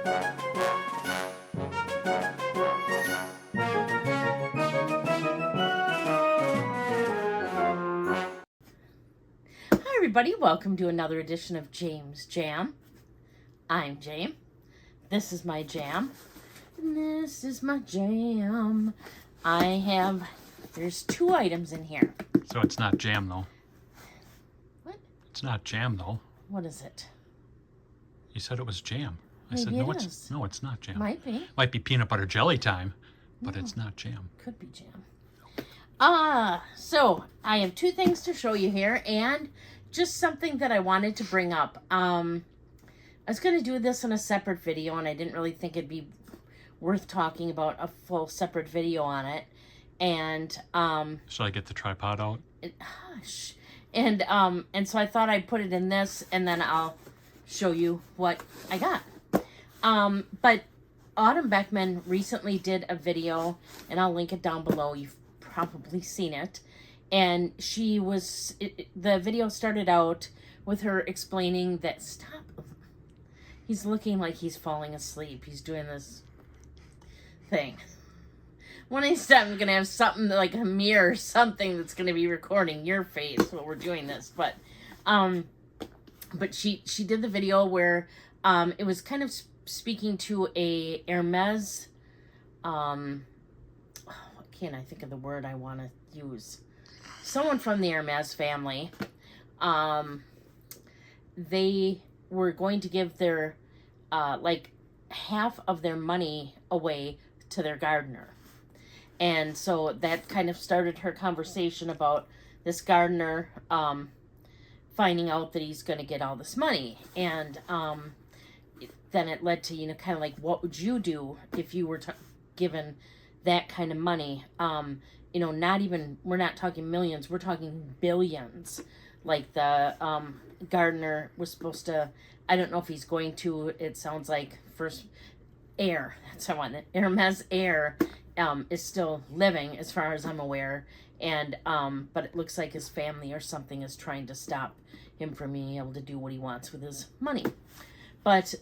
Hi everybody, welcome to another edition of James Jam. I'm Jame. This is my jam. And this is my jam. There's 2 items in here. So it's not jam though. What? It's not jam though. What is it? You said it was jam. I Maybe said no, it is. it's not jam. Might be. Might be peanut butter jelly time, but No. it's not jam. Could be jam. So I have 2 things to show you here and just something that I wanted to bring up. I was going to do this in a separate video and I didn't really think it'd be worth talking about a full separate video on it. And Should I get the tripod out? Hush. And so I thought I'd put it in this and then I'll show you what I got. But Autumn Beckman recently did a video and I'll link it down below. You've probably seen it. And the video started out with her explaining that, stop, he's looking like he's falling asleep. He's doing this thing. One of these times I'm going to have something like a mirror or something that's going to be recording your face while we're doing this. But she did the video where it was kind of speaking to a Hermes, what can't I think of the word I want to use? Someone from the Hermes family. They were going to give their, like half of their money away to their gardener. And so that kind of started her conversation about this gardener finding out that he's going to get all this money. And then it led to, kind of like, what would you do if you were given that kind of money? We're not talking millions, we're talking billions. Like the gardener was supposed to, I don't know if he's going to, it sounds like first heir, that's what I want, Hermes heir is still living as far as I'm aware. And, but it looks like his family or something is trying to stop him from being able to do what he wants with his money. But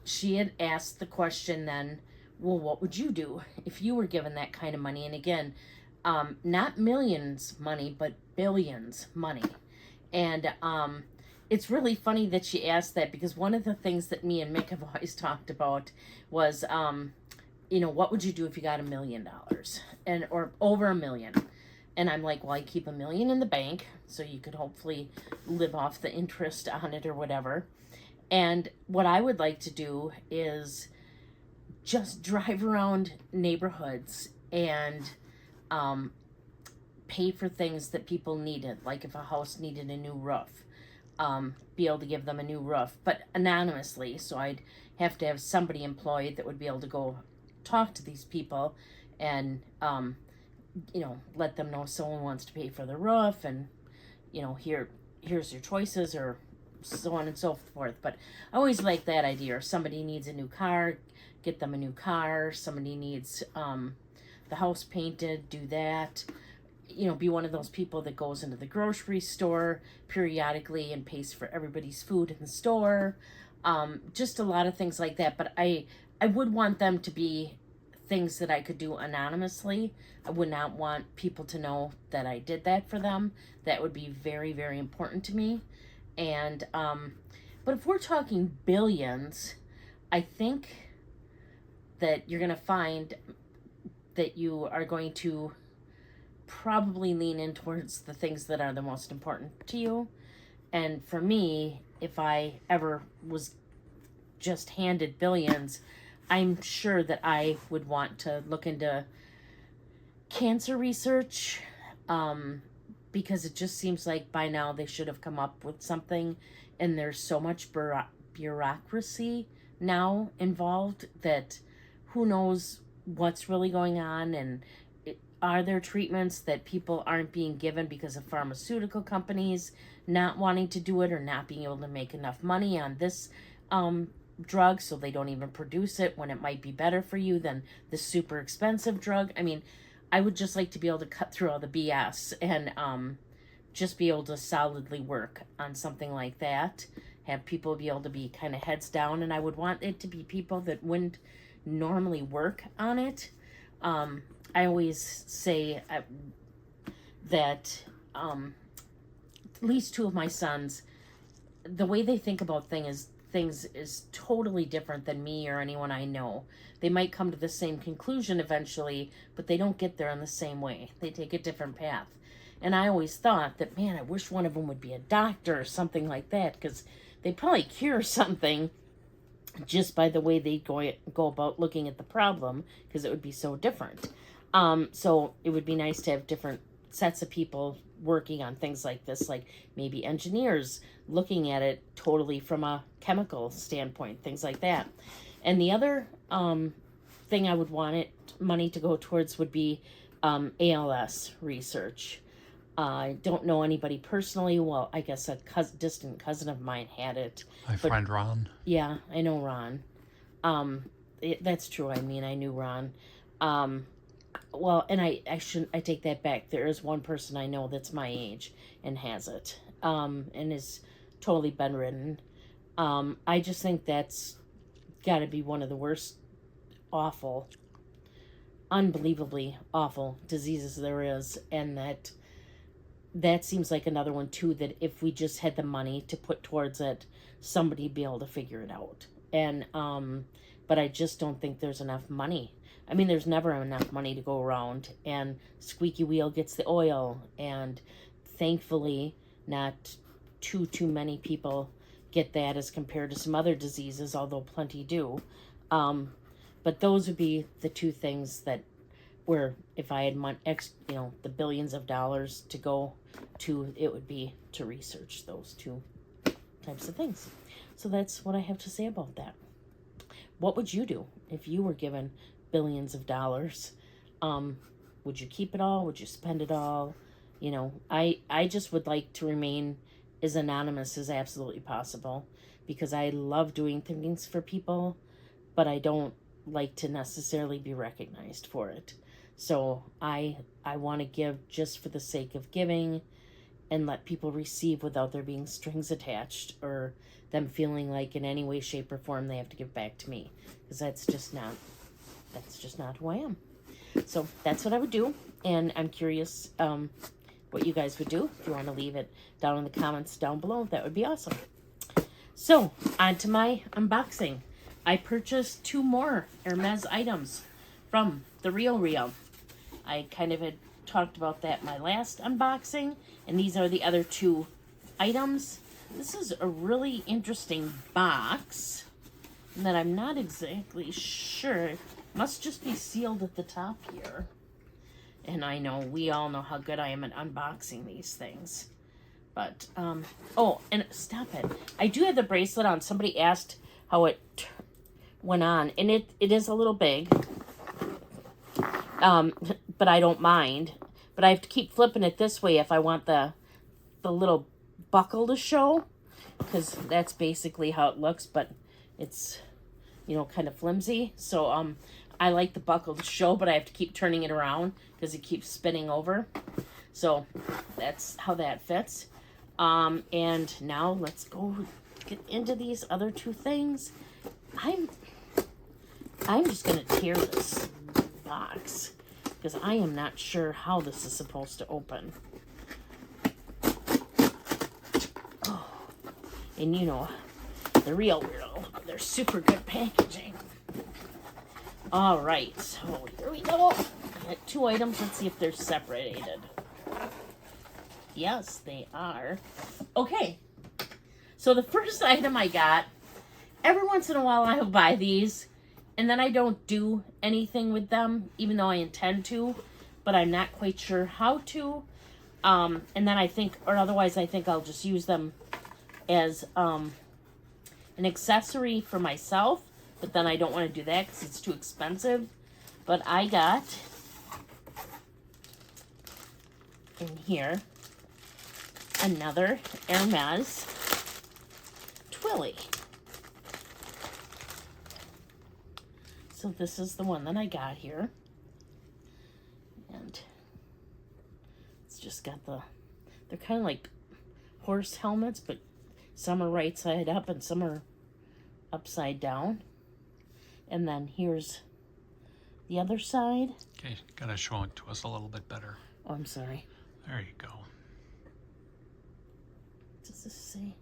she had asked the question then, well, what would you do if you were given that kind of money? And again, not millions money, but billions money. And it's really funny that she asked that, because one of the things that me and Mick have always talked about was, what would you do if you got $1 million or over $1 million? And I'm like, well, I keep $1 million in the bank so you could hopefully live off the interest on it or whatever. And what I would like to do is just drive around neighborhoods and pay for things that people needed. Like if a house needed a new roof, be able to give them a new roof, but anonymously. So I'd have to have somebody employed that would be able to go talk to these people and, let them know someone wants to pay for the roof and, here's your choices, or so on and so forth. But I always like that idea. Or somebody needs a new car, get them a new car. Somebody needs the house painted, do that. Be one of those people that goes into the grocery store periodically and pays for everybody's food in the store. Just a lot of things like that. But I would want them to be things that I could do anonymously. I would not want people to know that I did that for them. That would be very, very important to me. And, but if we're talking billions, I think that you're going to find that you are going to probably lean in towards the things that are the most important to you. And for me, if I ever was just handed billions, I'm sure that I would want to look into cancer research, because it just seems like by now they should have come up with something, and there's so much bureaucracy now involved that who knows what's really going on. And are there treatments that people aren't being given because of pharmaceutical companies not wanting to do it or not being able to make enough money on this drug, so they don't even produce it when it might be better for you than the super expensive drug? I mean, I would just like to be able to cut through all the BS and just be able to solidly work on something like that, have people be able to be kind of heads down, and I would want it to be people that wouldn't normally work on it. I always say that at least two of my sons, the way they think about things is totally different than me or anyone I know. They might come to the same conclusion eventually, but they don't get there in the same way. They take a different path. And I always thought that, man, I wish one of them would be a doctor or something like that, because they'd probably cure something just by the way they go about looking at the problem, because it would be so different. So it would be nice to have different sets of people working on things like this, like maybe engineers looking at it totally from a chemical standpoint, things like that. And the other thing I would want money to go towards would be ALS research. I don't know anybody personally. Well, I guess a distant cousin of mine had it. My friend Ron. Yeah, I know Ron. That's true. I mean, I knew Ron. Well, and I take that back. There is one person I know that's my age and has it, and is totally bedridden. I just think that's got to be one of the worst, awful, unbelievably awful diseases there is, and that seems like another one too, that if we just had the money to put towards it, somebody'd be able to figure it out. And but I just don't think there's enough money. I mean, there's never enough money to go around, and squeaky wheel gets the oil, and thankfully not too many people get that as compared to some other diseases, although plenty do. But those would be the two things that where if I had the billions of dollars to go to, it would be to research those two types of things. So that's what I have to say about that. What would you do if you were given billions of dollars? Would you keep it all? Would you spend it all? I just would like to remain as anonymous as absolutely possible, because I love doing things for people, but I don't like to necessarily be recognized for it. So I want to give just for the sake of giving, and let people receive without there being strings attached or them feeling like in any way, shape, or form they have to give back to me, because that's just not who I am. So that's what I would do, and I'm curious what you guys would do. If you want to leave it down in the comments down below, that would be awesome. So on to my unboxing. I purchased 2 more Hermes items from The Real. I kind of had talked about that in my last unboxing, and these are the other 2 items. This is a really interesting box that I'm not exactly sure. Must just be sealed at the top here. And I know, we all know how good I am at unboxing these things. But, oh, and stop it. I do have the bracelet on. Somebody asked how it went on. And it is a little big. But I don't mind. But I have to keep flipping it this way if I want the little buckle to show. Because that's basically how it looks. But it's, kind of flimsy. So, I like the buckle to show, but I have to keep turning it around because it keeps spinning over. So that's how that fits. And now let's go get into these other 2 things. I'm just going to tear this box because I am not sure how this is supposed to open. Oh, and The Real Weirdo, they're super good packaging. All right, so here we go. Got 2 items. Let's see if they're separated. Yes, they are. Okay, so the first item I got, every once in a while I'll buy these, and then I don't do anything with them, even though I intend to, but I'm not quite sure how to. And then I think I'll just use them as an accessory for myself. But then I don't want to do that because it's too expensive. But I got in here another Hermes Twilly. So this is the one that I got here. And it's just got they're kind of like horse helmets, but Some are right side up and some are upside down. And then here's the other side. Okay, gotta show it to us a little bit better. Oh, I'm sorry. There you go. What does this say?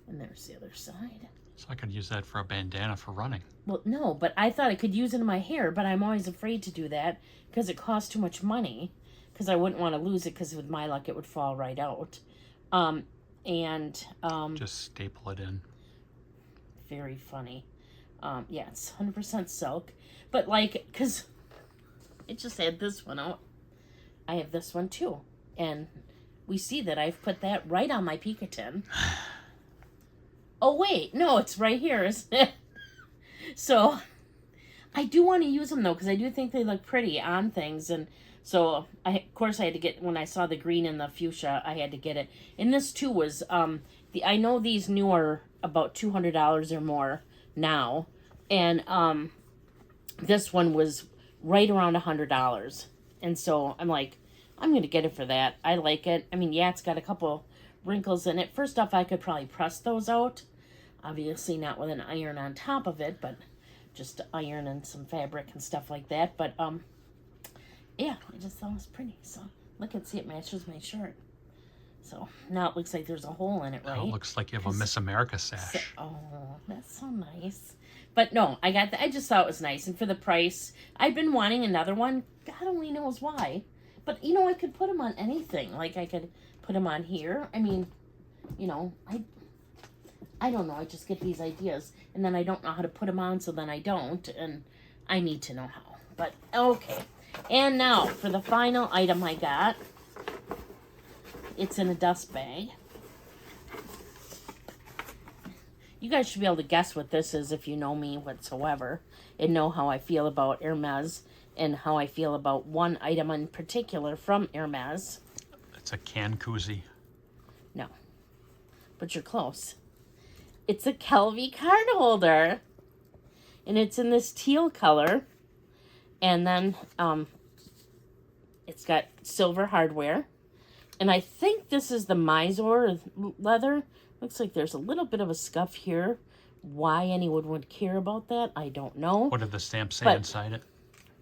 And there's the other side. So I could use that for a bandana for running. Well, no, but I thought I could use it in my hair, but I'm always afraid to do that because it costs too much money. Because I wouldn't want to lose it because with my luck it would fall right out. Just staple it in. Very funny. Yeah, it's 100% silk. But like, because it just had this one out. I have this one too. And we see that I've put that right on my Picatin. Oh, wait. No, it's right here, isn't it? So, I do want to use them, though, because I do think they look pretty on things. And so, of course, I had to get, when I saw the green and the fuchsia, I had to get it. And this, too, was, I know these new are about $200 or more now. And this one was right around $100. And so, I'm like, I'm going to get it for that. I like it. I mean, yeah, it's got a couple wrinkles in it. First off, I could probably press those out. Obviously not with an iron on top of it, but just iron and some fabric and stuff like that. But, yeah, I just thought it was pretty. So, look and see, it matches my shirt. So, now it looks like there's a hole in it, right? Now it looks like you have a Miss America sash. So, oh, that's so nice. But, no, I got that. I just thought it was nice. And for the price, I've been wanting another one. God only knows why. But, you know, I could put them on anything. Like, I could put them on here. I mean, you know, I don't know. I just get these ideas. And then I don't know how to put them on, so then I don't. And I need to know how. But, okay. And now, for the final item I got. It's in a dust bag. You guys should be able to guess what this is if you know me whatsoever. And know how I feel about Hermes. And how I feel about one item in particular from Hermes. It's a can koozie. No. But you're close. It's a Kelvy card holder. And it's in this teal color. And then it's got silver hardware. And I think this is the Mysore leather. Looks like there's a little bit of a scuff here. Why anyone would care about that, I don't know. What did the stamp say inside it?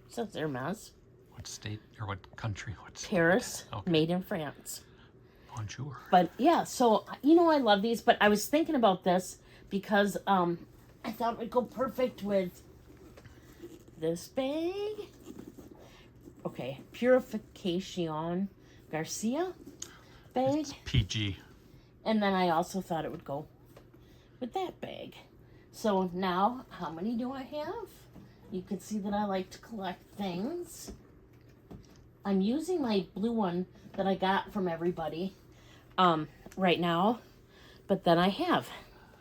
It says Hermes. What state or what country? What state? Paris, okay. Made in France. Bonjour. But yeah, so, you know, I love these. But I was thinking about this because I thought it would go perfect with this bag. Okay, Purification Garcia bag. It's PG. And then I also thought it would go with that bag. So now, how many do I have? You can see that I like to collect things. I'm using my blue one that I got from everybody right now. But then I have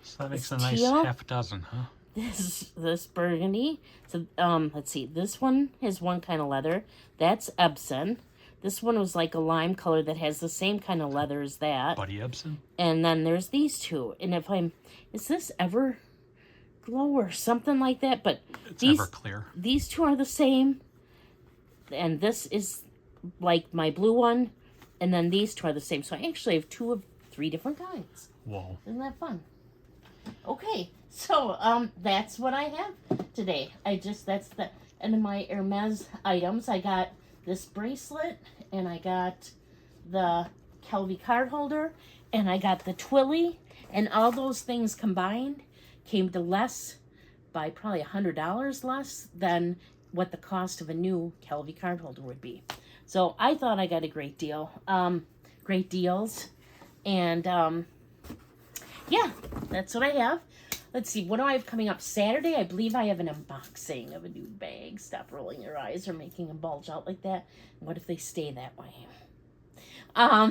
so that makes a nice half dozen, huh? This burgundy. So let's see. This one has one kind of leather. That's Epson. This one was like a lime color that has the same kind of leather as that. Buddy Epson. And then there's these two. And if is this Everglow or something like that? But it's Everclear. These two are the same. And this is like my blue one. And then these two are the same. So I actually have 2 of 3 different kinds. Whoa. Isn't that fun? Okay. So, that's what I have today. That's the end of my Hermes items. I got this bracelet, and I got the Kelvy card holder, and I got the Twilly, and all those things combined came to less by probably $100 less than what the cost of a new Kelvy card holder would be. So I thought I got a great deal, great deals, and yeah, that's what I have. Let's see, what do I have coming up? Saturday, I believe I have an unboxing of a new bag. Stop rolling your eyes or making them bulge out like that. What if they stay that way? That'll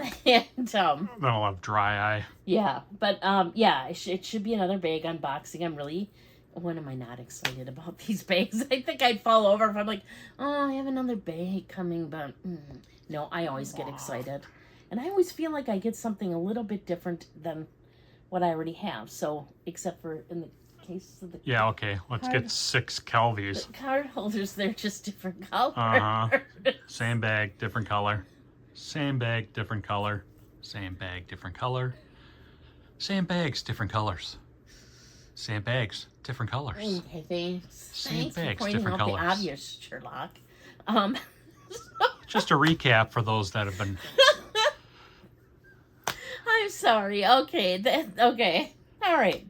have dry eye. Yeah, but yeah, it should be another bag unboxing. When am I not excited about these bags? I think I'd fall over if I'm like, oh, I have another bag coming, but no, I always get excited. And I always feel like I get something a little bit different than what I already have. So, except for in the case of the okay. Let's get 6 Kelvys. The card holders, they're just different colors. Same bag, different color. Same bag, different color. Same bag, different color. Same bags, different colors. Same bags, different colors. Okay, thanks. Same Thanks for bags, pointing different out the colors. obvious, Sherlock. Um, Just a recap for those that have been... I'm sorry. Okay, okay. All right.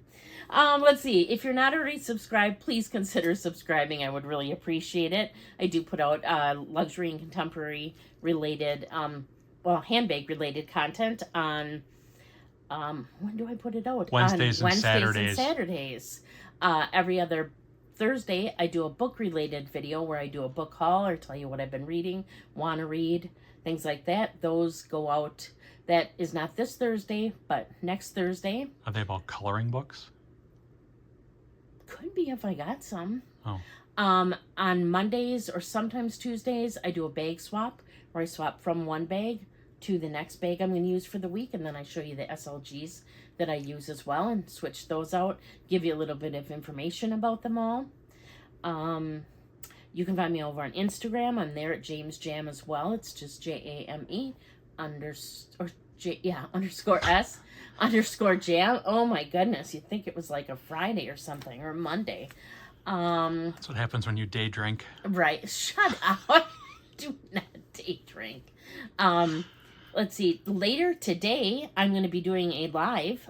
Let's see. If you're not already subscribed, please consider subscribing. I would really appreciate it. I do put out luxury and contemporary related, handbag related content on, when do I put it out? Wednesdays on and Saturdays. Saturdays. Every other Thursday, I do a book related video where I do a book haul or tell you what I've been reading, want to read, things like that. Those go out. That is not this Thursday, but next Thursday. Are they about coloring books? Could be if I got some. Oh. On Mondays or sometimes Tuesdays, I do a bag swap where I swap from one bag to the next bag I'm going to use for the week, and then I show you the SLGs that I use as well and switch those out, give you a little bit of information about them all. You can find me over on Instagram. I'm there at James Jam as well. It's just JAME underscore S underscore Jam. Oh my goodness, you'd think it was like a Friday or something, or Monday. That's what happens when you day drink. Right. Shut up. Do not day drink. Let's see. Later today, I'm going to be doing a live.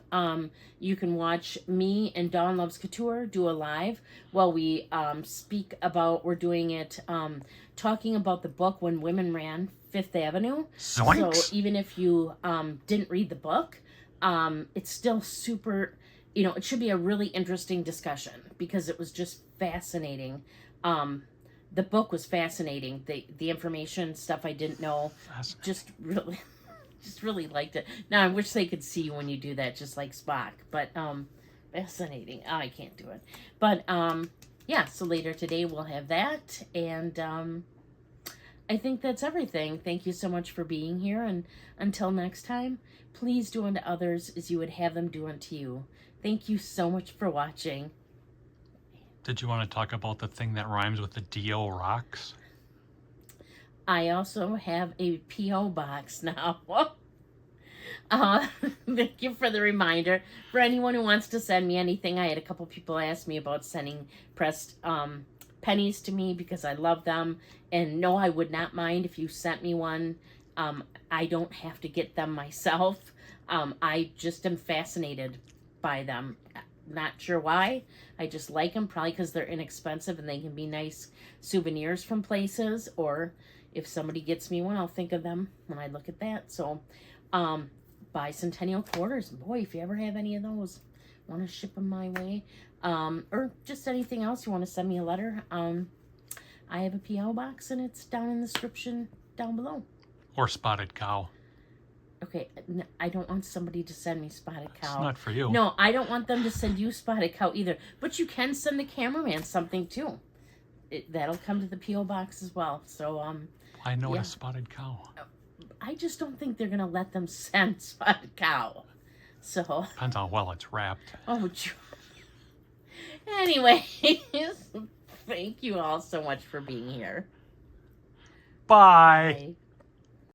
You can watch me and Dawn Loves Couture do a live while we speak about, we're doing it, talking about the book When Women Ran Fifth Avenue. Zoinks. So even if you didn't read the book, it's still super, it should be a really interesting discussion because it was just fascinating. The book was fascinating. The information, stuff I didn't know, just really liked it. Now I wish they could see you when you do that, just like Spock. But fascinating. Oh, I can't do it. But yeah. So later today we'll have that, and I think that's everything. Thank you so much for being here, and until next time, please do unto others as you would have them do unto you. Thank you so much for watching. Did you want to talk about the thing that rhymes with the D.O. rocks? I also have a P.O. box now. Thank you for the reminder. For anyone who wants to send me anything, I had a couple people ask me about sending pressed pennies to me because I love them. And no, I would not mind if you sent me one. I don't have to get them myself. I just am fascinated by them. Not sure why. I just like them, probably because they're inexpensive and they can be nice souvenirs from places, or if somebody gets me one, I'll think of them when I look at that. So, bicentennial quarters. Boy, if you ever have any of those, want to ship them my way, or just anything else, you want to send me a letter, I have a P.O. box and it's down in the description down below. Or spotted cow. Okay, I don't want somebody to send me spotted cow. It's not for you. No, I don't want them to send you spotted cow either. But you can send the cameraman something too. That'll come to the P.O. box as well. So, I know yeah. a spotted cow. I just don't think they're gonna let them send spotted cow. So. Depends on how well it's wrapped. Oh. Anyway, thank you all so much for being here. Bye. Bye.